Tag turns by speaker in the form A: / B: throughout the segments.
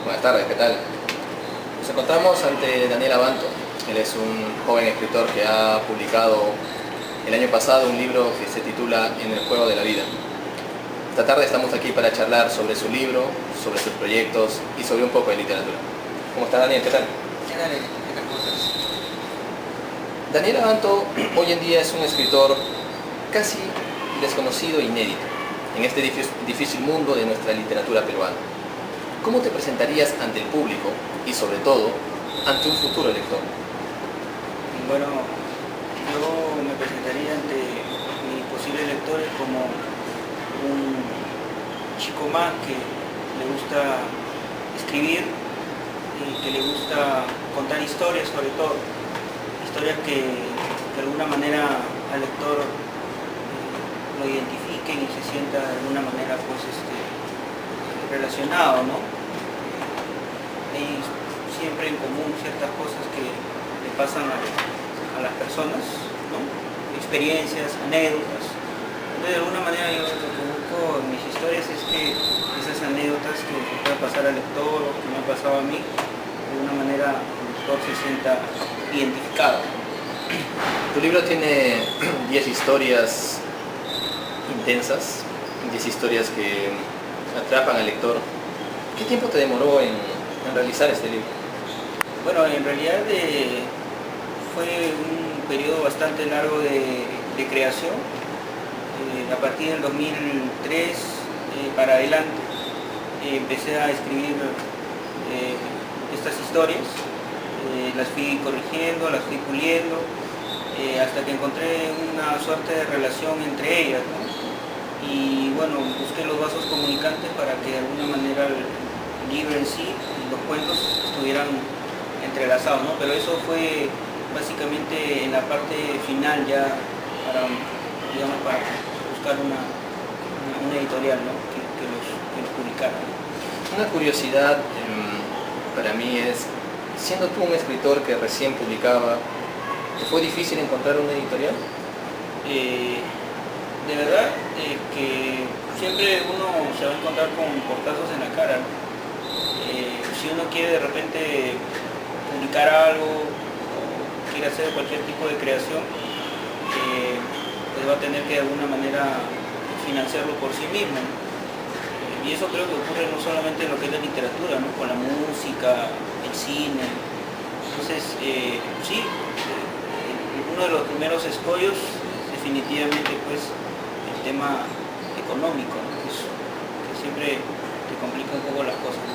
A: Buenas tardes, ¿qué tal? Nos encontramos ante Daniel Abanto. Él es un joven escritor que ha publicado el año pasado un libro que se titula En el juego de la vida. Esta tarde estamos aquí para charlar sobre su libro, sobre sus proyectos y sobre un poco de literatura. ¿Cómo está, Daniel? ¿Qué tal?
B: ¿Qué tal? ¿Qué tal? ¿Cómo estás?
A: Daniel Abanto hoy en día es un escritor casi desconocido e inédito en este difícil mundo de nuestra literatura peruana. ¿Cómo te presentarías ante el público y, sobre todo, ante un futuro lector?
B: Bueno, yo me presentaría ante mis posibles lectores como un chico más que le gusta escribir y que le gusta contar historias, sobre todo historias que de alguna manera al lector lo identifiquen y se sienta de alguna manera pues relacionado, ¿no? Hay siempre en común ciertas cosas que le pasan a las personas, ¿no? Experiencias, anécdotas. Entonces, de alguna manera yo lo que busco en mis historias es que esas anécdotas que pueden pasar al lector o que me han pasado a mí, de alguna manera el lector se sienta identificado.
A: Tu libro tiene 10 historias intensas, 10 historias que atrapan al lector. ¿Qué tiempo te demoró en realizar este libro?
B: Bueno, en realidad fue un periodo bastante largo de creación. A partir del 2003 para adelante empecé a escribir estas historias, las fui corrigiendo, las fui puliendo, hasta que encontré una suerte de relación entre ellas, ¿no? Y bueno, busqué los vasos comunicantes para que de alguna manera el libro en sí y los cuentos estuvieran entrelazados, ¿no? Pero eso fue básicamente en la parte final ya para, digamos, para buscar una editorial, ¿no? que los publicara.
A: Una curiosidad para mí es, siendo tú un escritor que recién publicaba, ¿te fue difícil encontrar una editorial?
B: De verdad que siempre uno se va a encontrar con portazos en la cara, ¿no? Si uno quiere de repente publicar algo o quiere hacer cualquier tipo de creación, pues va a tener que de alguna manera financiarlo por sí mismo, ¿no? Y eso creo que ocurre no solamente en lo que es la literatura, ¿no? Con la música, el cine. Entonces, sí, uno de los primeros escollos definitivamente pues el tema económico, ¿no? Que siempre te complica un poco las cosas, ¿no?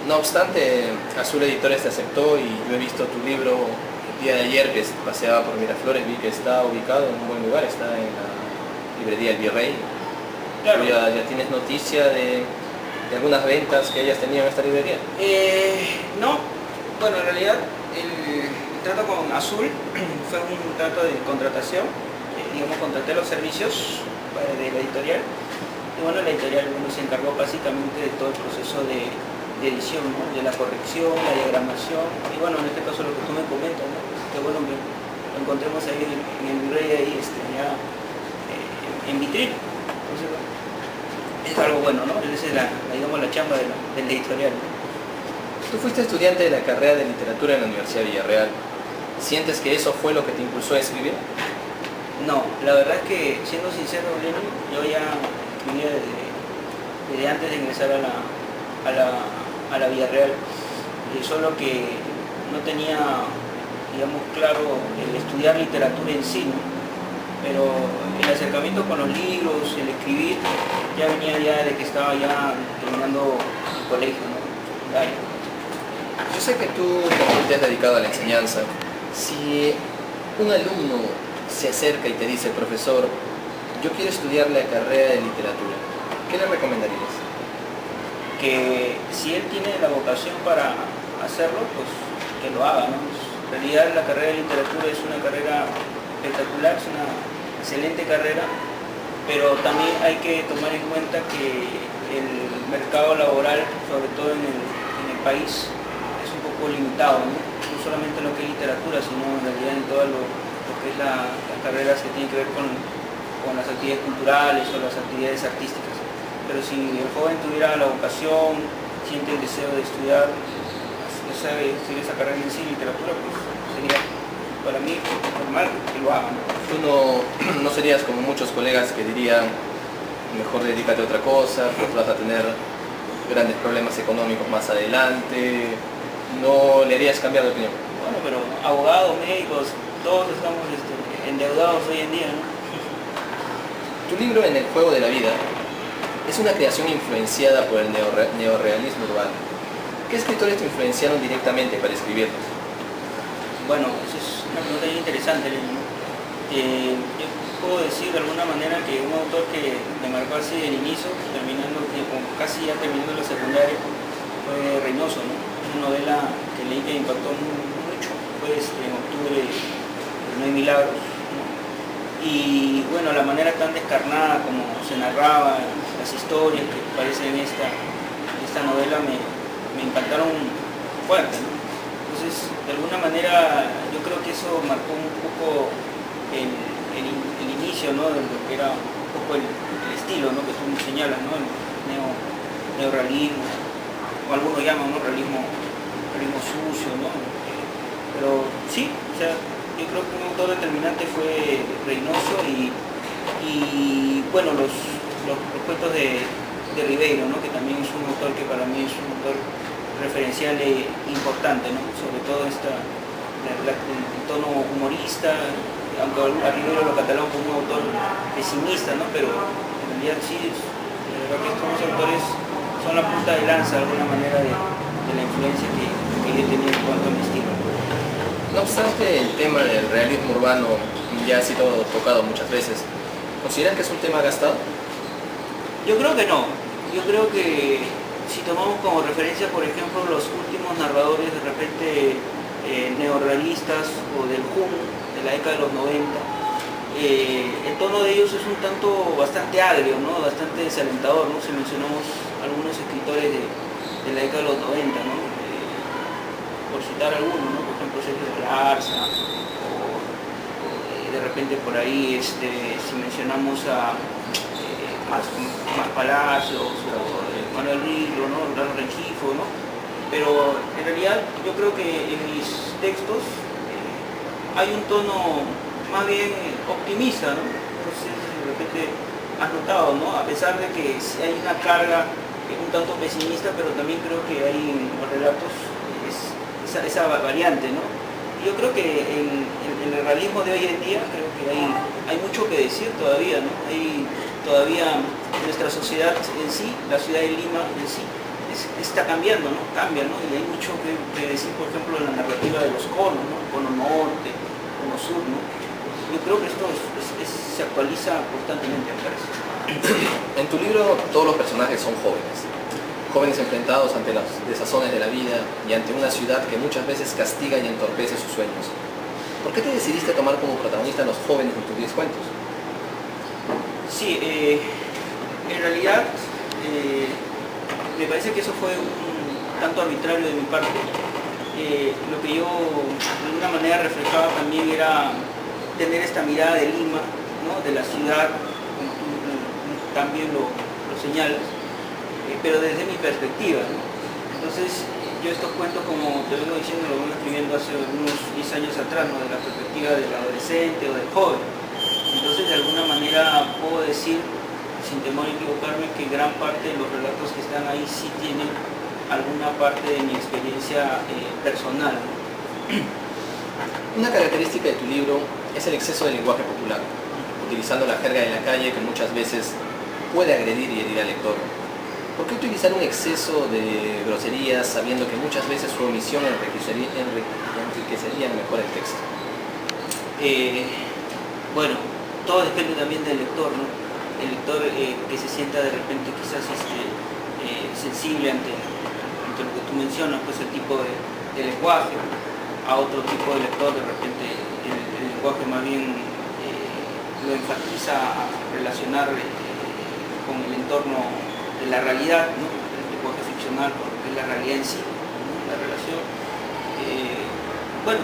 A: No obstante, Azul Editores te aceptó y yo he visto tu libro el día de ayer que paseaba por Miraflores, vi que está ubicado en un buen lugar, está en la librería El Virrey.
B: Claro.
A: ¿Ya tienes noticia de algunas ventas que hayas tenido en esta librería?
B: No, bueno, en realidad el trato con Azul fue un trato de contratación, digamos, contraté los servicios de la editorial y bueno, la editorial se encargó básicamente de todo el proceso de edición, ¿no? De la corrección, la diagramación y bueno, en este caso lo que tú me comentas, ¿no? Que bueno, lo encontremos ahí en el Virrey, ahí ya en vitrina. Entonces, es algo bueno, ¿no? Esa es digamos, la chamba de la editorial, ¿no?
A: Tú fuiste estudiante de la carrera de literatura en la Universidad de Villarreal. ¿Sientes que eso fue lo que te impulsó a escribir?
B: No, la verdad es que, siendo sincero, Lenny, yo ya escribía desde antes de ingresar a la Villarreal, solo que no tenía, digamos, claro el estudiar literatura en sí, ¿no? Pero el acercamiento con los libros, el escribir, ya venía ya de que estaba ya terminando el colegio, ¿no? Secundario.
A: Yo sé que tú también te has dedicado a la enseñanza. Si un alumno se acerca y te dice, profesor, yo quiero estudiar la carrera de literatura, ¿qué le recomendarías?
B: Que si él tiene la vocación para hacerlo, pues que lo haga, ¿no? En realidad la carrera de literatura es una carrera espectacular, es una excelente carrera, pero también hay que tomar en cuenta que el mercado laboral, sobre todo en el país, es un poco limitado, ¿no? No solamente en lo que es literatura, sino en realidad en todo lo que es las carreras que tienen que ver con las actividades culturales o las actividades artísticas. Pero si el joven tuviera la vocación, siente el deseo de estudiar, estudiar esa carrera en sí, literatura, pues sería para mí normal que lo hagan.
A: Tú no serías como muchos colegas que dirían, mejor dedícate a otra cosa, pues vas a tener grandes problemas económicos más adelante, ¿no le harías cambiar de opinión?
B: Bueno, pero abogados, médicos, todos estamos endeudados hoy en día, ¿no?
A: Tu libro En el juego de la vida es una creación influenciada por el neorrealismo urbano. ¿Qué escritores te influenciaron directamente para escribirlos?
B: Bueno, esa es una pregunta bien interesante, ¿no? Yo puedo decir de alguna manera que un autor que me marcó así del inicio, casi ya terminando la secundaria, fue Reynoso, ¿no? Una novela que leí que impactó mucho, fue en octubre, No hay milagros, ¿no? Y bueno, la manera tan descarnada como se narraba, las historias que aparecen en esta novela me impactaron fuerte, ¿no? Entonces, de alguna manera, yo creo que eso marcó un poco el inicio, ¿no? De lo que era un poco el estilo, ¿no? Que tú señalas, ¿no? El neorrealismo, o algunos llaman, ¿no? Realismo sucio, ¿no? Pero sí, o sea, yo creo que un autor determinante fue Reynoso y bueno, los cuentos de Ribeiro, ¿no? Que también es un autor que para mí es un autor referencial e importante, ¿no? Sobre todo el tono humorista, aunque a Ribeiro lo catalogan como un autor pesimista, ¿no? Pero en realidad sí, de verdad que estos autores son la punta de lanza de alguna manera de la influencia que yo he tenido en cuanto a mi estilo.
A: No obstante, el tema del realismo urbano ya ha sido tocado muchas veces. ¿Consideran que es un tema gastado?
B: Yo creo que no. Yo creo que si tomamos como referencia, por ejemplo, los últimos narradores de repente neorrealistas o del HUM de la década de los 90, el tono de ellos es un tanto bastante agrio, ¿no? Bastante desalentador, ¿no? Si mencionamos algunos escritores de la década de los 90, ¿no? Por citar algunos, ¿no? Por ejemplo, Sergio Galarza, o de repente por ahí, si mencionamos a más Palacios, o Manuel Rillo, ¿no? Lalo Rengifo, ¿no? Pero en realidad yo creo que en mis textos hay un tono más bien optimista, ¿no? Entonces de repente has notado, ¿no? A pesar de que hay una carga un tanto pesimista, pero también creo que hay en los relatos esa variante, ¿no? Yo creo que en el realismo de hoy en día creo que hay mucho que decir todavía, ¿no? Hay todavía nuestra sociedad en sí, la ciudad de Lima en sí, está cambiando, ¿no? Cambia, ¿no? Y hay mucho que decir, por ejemplo, en la narrativa de los conos, ¿no? Cono norte, cono sur, ¿no? Yo creo que esto se actualiza constantemente, me parece.
A: En tu libro todos los personajes son jóvenes enfrentados ante las desazones de la vida y ante una ciudad que muchas veces castiga y entorpece sus sueños. ¿Por qué te decidiste tomar como protagonista a los jóvenes en tus 10 cuentos?
B: Sí, en realidad me parece que eso fue un tanto arbitrario de mi parte. Lo que yo de alguna manera reflejaba también era tener esta mirada de Lima, ¿no? De la ciudad, como tú también lo señalas, pero desde mi perspectiva, ¿no? Entonces yo estos cuentos, como te vengo diciendo, lo vengo escribiendo hace unos 10 años atrás, ¿no? De la perspectiva del adolescente o del joven. Entonces de alguna manera puedo decir, sin temor a equivocarme, que gran parte de los relatos que están ahí sí tienen alguna parte de mi experiencia personal.
A: Una característica de tu libro es el exceso de lenguaje popular, utilizando la jerga de la calle que muchas veces puede agredir y herir al lector. ¿Por qué utilizar un exceso de groserías sabiendo que muchas veces su omisión enriquecería mejor el texto?
B: Bueno, todo depende también del lector, ¿no? El lector que se sienta de repente quizás sensible ante lo que tú mencionas, pues el tipo de lenguaje, a otro tipo de lector de repente el lenguaje más bien lo enfatiza a relacionar con el entorno de la realidad, ¿no? El lenguaje ficcional con lo que es la realidad en sí, ¿no? La relación. Bueno,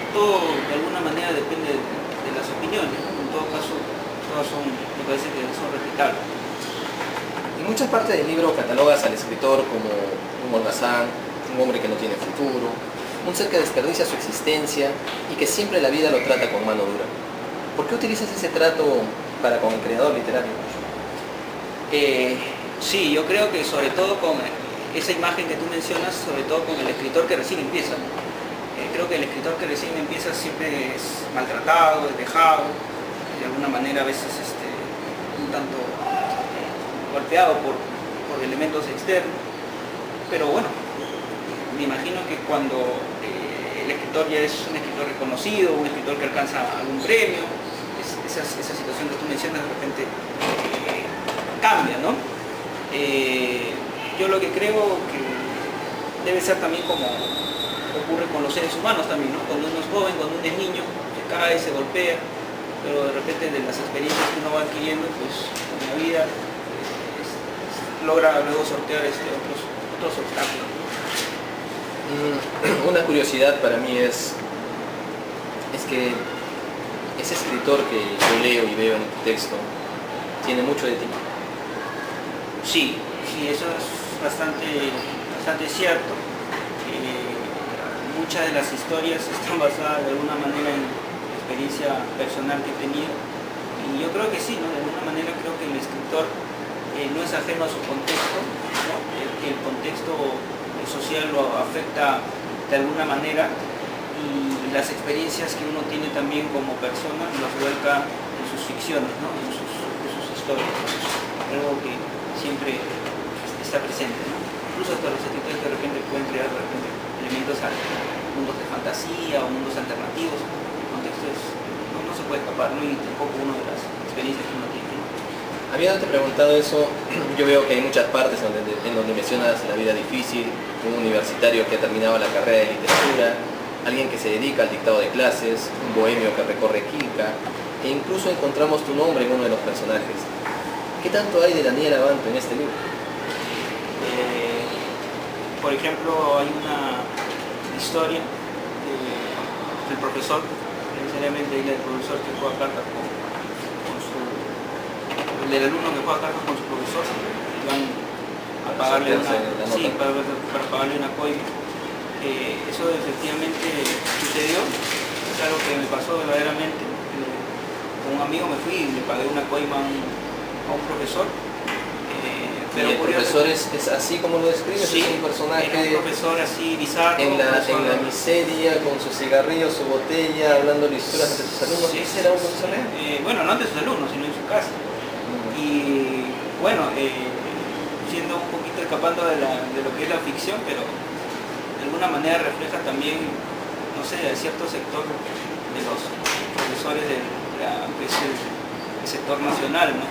B: todo de alguna manera depende de las opiniones, ¿no? En todo caso, todas me parece que son respetables.
A: En muchas partes del libro catalogas al escritor como un holgazán, un hombre que no tiene futuro, un ser que desperdicia su existencia y que siempre la vida lo trata con mano dura. ¿Por qué utilizas ese trato para con el creador literario?
B: Sí, yo creo que sobre todo con esa imagen que tú mencionas, sobre todo con el escritor que recién empieza. Creo que el escritor que recién empieza siempre es maltratado, es dejado, de alguna manera a veces un tanto golpeado por elementos externos. Pero bueno, me imagino que cuando el escritor ya es un escritor reconocido, un escritor que alcanza algún premio, esa situación que tú mencionas de repente cambia, ¿no? Yo lo que creo que debe ser también como ocurre con los seres humanos también, ¿no? Cuando uno es joven, cuando uno es niño, se cae, se golpea, pero de repente de las experiencias que uno va adquiriendo, pues en la vida logra luego sortear otros obstáculos.
A: Una curiosidad para mí es que ese escritor que yo leo y veo en tu texto tiene mucho de ti.
B: Sí, eso es bastante cierto. Muchas de las historias están basadas de alguna manera en experiencia personal que he tenido, y yo creo que sí, ¿no? De alguna manera creo que el escritor no es ajeno a su contexto, ¿no? El contexto social lo afecta de alguna manera, y las experiencias que uno tiene también como persona las vuelca en sus ficciones, ¿no? en sus historias. Algo que siempre está presente, ¿no? Incluso hasta los escritores de repente pueden crear elementos a mundos de fantasía o mundos alternativos. El contexto no se puede escapar, ¿no? Y tampoco una de las experiencias que uno tiene, ¿no?
A: Habiéndote preguntado eso, yo veo que hay muchas partes en donde mencionas la vida difícil, un universitario que ha terminado la carrera de literatura, alguien que se dedica al dictado de clases, un bohemio que recorre Quilca, e incluso encontramos tu nombre en uno de los personajes. ¿Qué tanto hay de Daniel Abanto en este libro?
B: Por ejemplo, hay una historia del profesor, necesariamente el profesor que juega cartas del alumno que juega cartas con su profesor, y van a pagarle para pagarle una coima. Eso efectivamente sucedió, es algo que me pasó verdaderamente. Con un amigo me fui y le pagué una coima a un profesor.
A: Pero el profesor es así como lo describes,
B: sí,
A: es un personaje,
B: un profesor así bizarro,
A: en la miseria, con su cigarrillo, su botella, hablando historias ante sus alumnos.
B: Sí,
A: ¿Ese era un profesor?
B: Bueno, no ante sus alumnos, sino en su casa. Y bueno, siendo un poquito escapando de lo que es la ficción, pero de alguna manera refleja también, no sé, a cierto sector de los profesores del sector nacional, ¿no?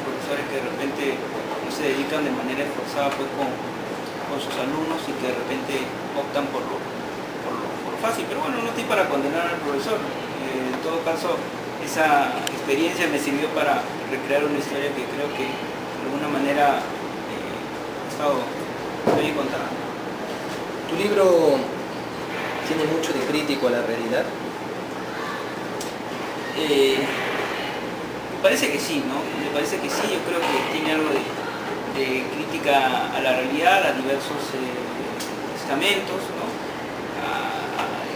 B: Profesores que de repente no se dedican de manera esforzada pues con sus alumnos y que de repente optan por lo fácil. Pero bueno, no estoy para condenar al profesor. En todo caso, esa experiencia me sirvió para recrear una historia que creo que de alguna manera ha estado bien contada.
A: ¿Tu libro tiene mucho de crítico a la realidad?
B: Me parece que sí, ¿no? Me parece que sí, yo creo que tiene algo de crítica a la realidad, a diversos estamentos, ¿no?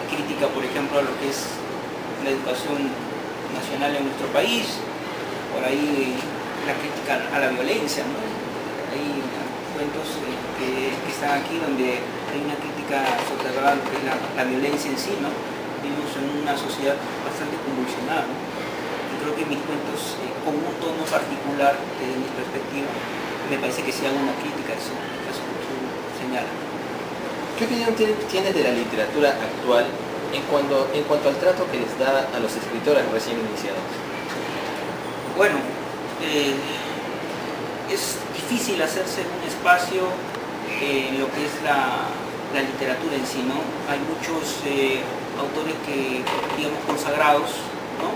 B: Crítica, por ejemplo, a lo que es la educación nacional en nuestro país, por ahí la crítica a la violencia, ¿no? Hay cuentos que están aquí donde hay una crítica soterrada a lo que es la violencia en sí, ¿no? Vivimos en una sociedad bastante convulsionada, ¿no? Creo que mis cuentos, con un tono particular desde mi perspectiva, me parece que sí hago una crítica a eso que tú señalas.
A: ¿Qué opinión tienes de la literatura actual en cuanto al trato que les da a los escritores recién iniciados?
B: Bueno, es difícil hacerse un espacio en lo que es la literatura en sí, ¿no? Hay muchos autores que, digamos, consagrados, ¿no?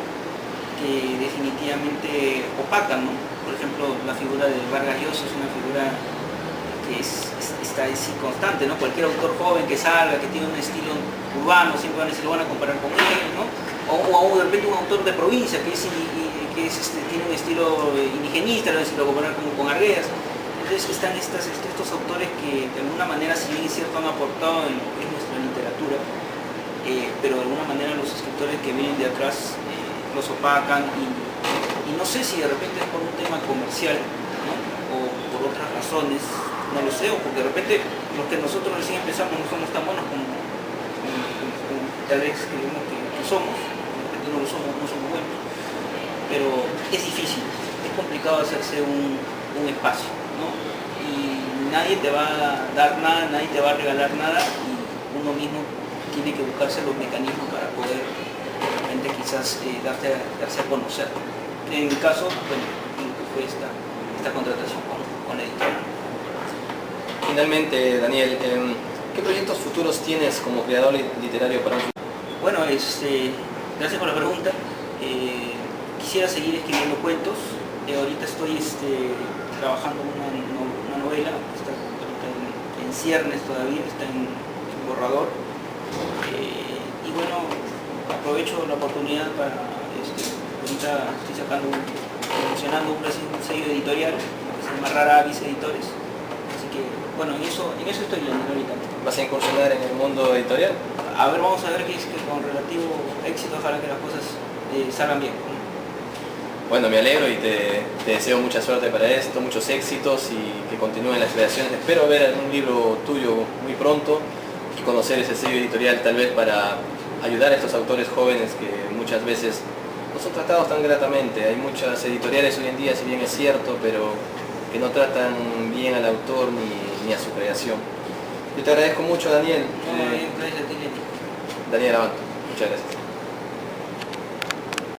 B: Que definitivamente opacan, ¿no? Por ejemplo, la figura de Vargas Llosa es una figura que está así constante, ¿no? Cualquier autor joven que salga, que tiene un estilo urbano, siempre se lo van a comparar con él, ¿no? O de repente un autor de provincia que tiene un estilo indigenista, lo van a comparar como con Arguedas. Entonces están estos autores que de alguna manera, si bien es cierto, han aportado en lo que es nuestra literatura, pero de alguna manera los escritores que vienen de atrás los opacan y no sé si de repente es por un tema comercial, ¿no? O por otras razones, no lo sé, o porque de repente los que nosotros recién empezamos no somos tan buenos como tal vez creemos que somos, de repente no lo somos, no somos buenos, pero es difícil, es complicado hacerse un espacio, ¿no? Y nadie te va a dar nada, nadie te va a regalar nada y uno mismo tiene que buscarse los mecanismos para poder de repente quizás darse a conocer. En mi caso, bueno, lo que fue esta contratación con la editora.
A: Finalmente, Daniel, ¿qué proyectos futuros tienes como creador literario para un futuro?
B: Bueno, gracias por la pregunta. Quisiera seguir escribiendo cuentos. Ahorita estoy trabajando en una novela, está ahorita en ciernes todavía, está en borrador. Y bueno, aprovecho la oportunidad para, ahorita estoy promocionando un sello editorial que se llama Rara Avis Editores. Así que, bueno, en eso estoy leyendo ahorita.
A: ¿Vas a incursionar en el mundo editorial?
B: A ver, vamos a ver que con relativo éxito, ojalá que las cosas salgan bien.
A: Bueno, me alegro y te deseo mucha suerte para esto, muchos éxitos y que continúen las creaciones. Espero ver algún libro tuyo muy pronto y conocer ese sello editorial tal vez para ayudar a estos autores jóvenes que muchas veces no son tratados tan gratamente. Hay muchas editoriales hoy en día, si bien es cierto, pero que no tratan bien al autor ni a su creación. Yo te agradezco mucho, Daniel.
B: Gracias a ti, Leti.
A: Daniel Abanto, muchas gracias.